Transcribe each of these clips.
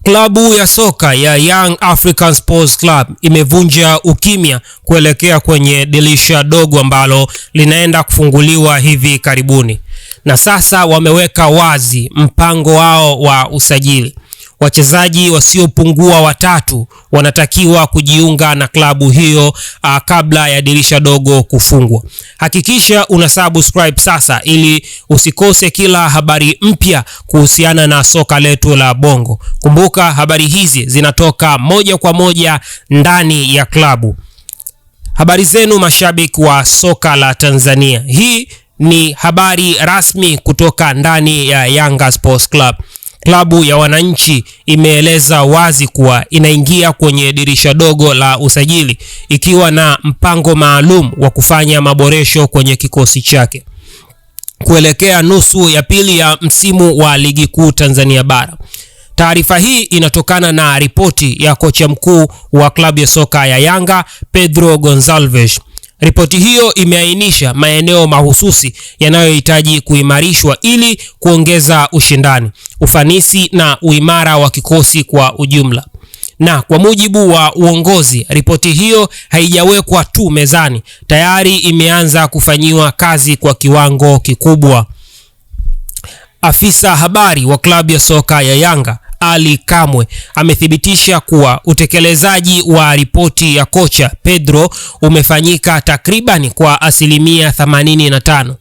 Klabu ya soka ya Young African Sports Club imevunja ukimya kuelekea kwenye dirisha dogo ambalo linaenda kufunguliwa hivi karibuni. Na sasa wameweka wazi mpango wao wa usajili. Wachezaji wasiopungua 3 wanatakiwa kujiunga na klabu hiyo kabla ya dirisha dogo kufungwa. Hakikisha una subscribe sasa ili usikose kila habari mpya kuhusiana na soka letu la Bongo. Kumbuka habari hizi zinatoka moja kwa moja ndani ya klabu. Habari zenu mashabiki wa soka la Tanzania. Hii ni habari rasmi kutoka ndani ya Yanga Sports Club. Klabu ya wananchi imeeleza wazi kuwa inaingia kwenye dirisha dogo la usajili ikiwa na mpango maalum wa kufanya maboresho kwenye kikosi chake kuelekea nusu ya pili ya msimu wa Ligi Kuu Tanzania Bara. Taarifa hii inatokana na ripoti ya kocha mkuu wa klabu ya soka ya Yanga, Pedro Gonçalves. Ripoti hiyo imeainisha maeneo mahususi yanayohitaji kuimarishwa ili kuongeza ushindani, ufanisi na uimara wa kikosi kwa ujumla. Na kwa mujibu wa uongozi, ripoti hiyo haijawekwa tu mezani, tayari imeanza kufanyiwa kazi kwa kiwango kikubwa. Afisa habari wa klabu ya soka ya Yanga, Ali Kamwe, amethibitisha kuwa utekelezaji wa ripoti ya kocha Pedro umefanyika takribani kwa 85%.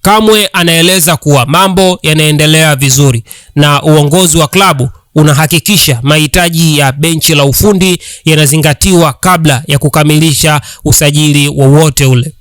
Kamwe anaeleza kuwa mambo yanaendelea vizuri na uongozi wa klabu unahakikisha mahitaji ya benchi la ufundi yanazingatiwa kabla ya kukamilisha usajili wowote ule.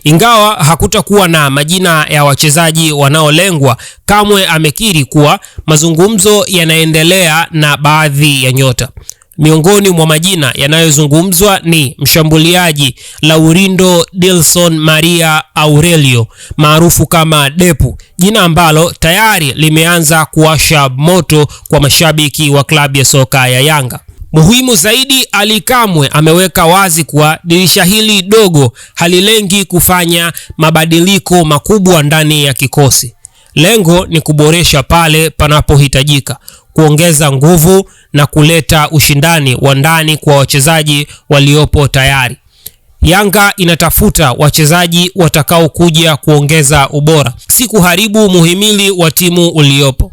Ingawa hakutakuwa na majina ya wachezaji wanaolengwa, Kamwe amekiri kuwa mazungumzo yanaendelea na baadhi ya nyota. Miongoni mwa majina yanayozungumzwa ni mshambuliaji Laurindo Dilson Maria Aurelio maarufu kama Depu, jina ambalo tayari limeanza kuwasha moto kwa mashabiki wa klabu ya soka ya Yanga. Muhimu zaidi, Ali Kamwe ameweka wazi kuwa dirisha hili dogo halilengi kufanya mabadiliko makubwa ndani ya kikosi. Lengo ni kuboresha pale panapohitajika, kuongeza nguvu na kuleta ushindani wa ndani kwa wachezaji waliopo tayari. Yanga inatafuta wachezaji watakao kuja kuongeza ubora, si kuharibu muhimili wa timu uliopo.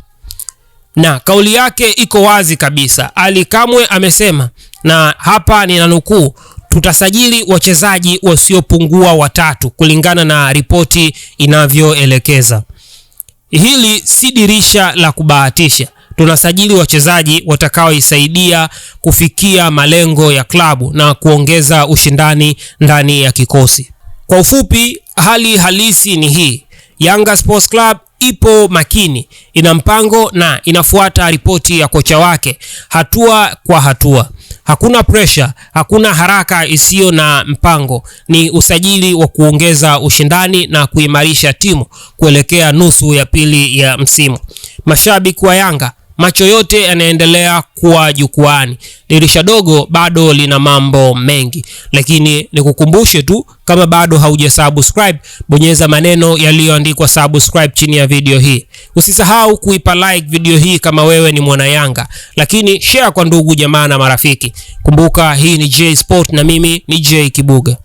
Na kauli yake iko wazi kabisa. Ali Kamwe amesema, na hapa ninanukuu, tutasajili wachezaji wasiopungua 3 kulingana na ripoti inavyoelekeza. Hili si dirisha la kubahatisha. Tunasajili wachezaji watakaoisaidia kufikia malengo ya klabu na kuongeza ushindani ndani ya kikosi. Kwa ufupi, hali halisi ni hii. Yanga Sports Club ipo makini, ina mpango na inafuata ripoti ya kocha wake hatua kwa hatua. Hakuna pressure, hakuna haraka isiyo na mpango. Ni usajili wa kuongeza ushindani na kuimarisha timu kuelekea nusu ya pili ya msimu. Mashabiki wa Yanga, macho yote yanaendelea kuwa jukwaani. Dirisha dogo bado lina mambo mengi, lakini nikukumbushe tu, kama bado haujasubscribe, bonyeza maneno yaliyoandikwa subscribe chini ya video hii. Usisahau kuipa like video hii kama wewe ni mwana Yanga, lakini share kwa ndugu jamaa na marafiki. Kumbuka hii ni J Sport na mimi ni J Kibuga.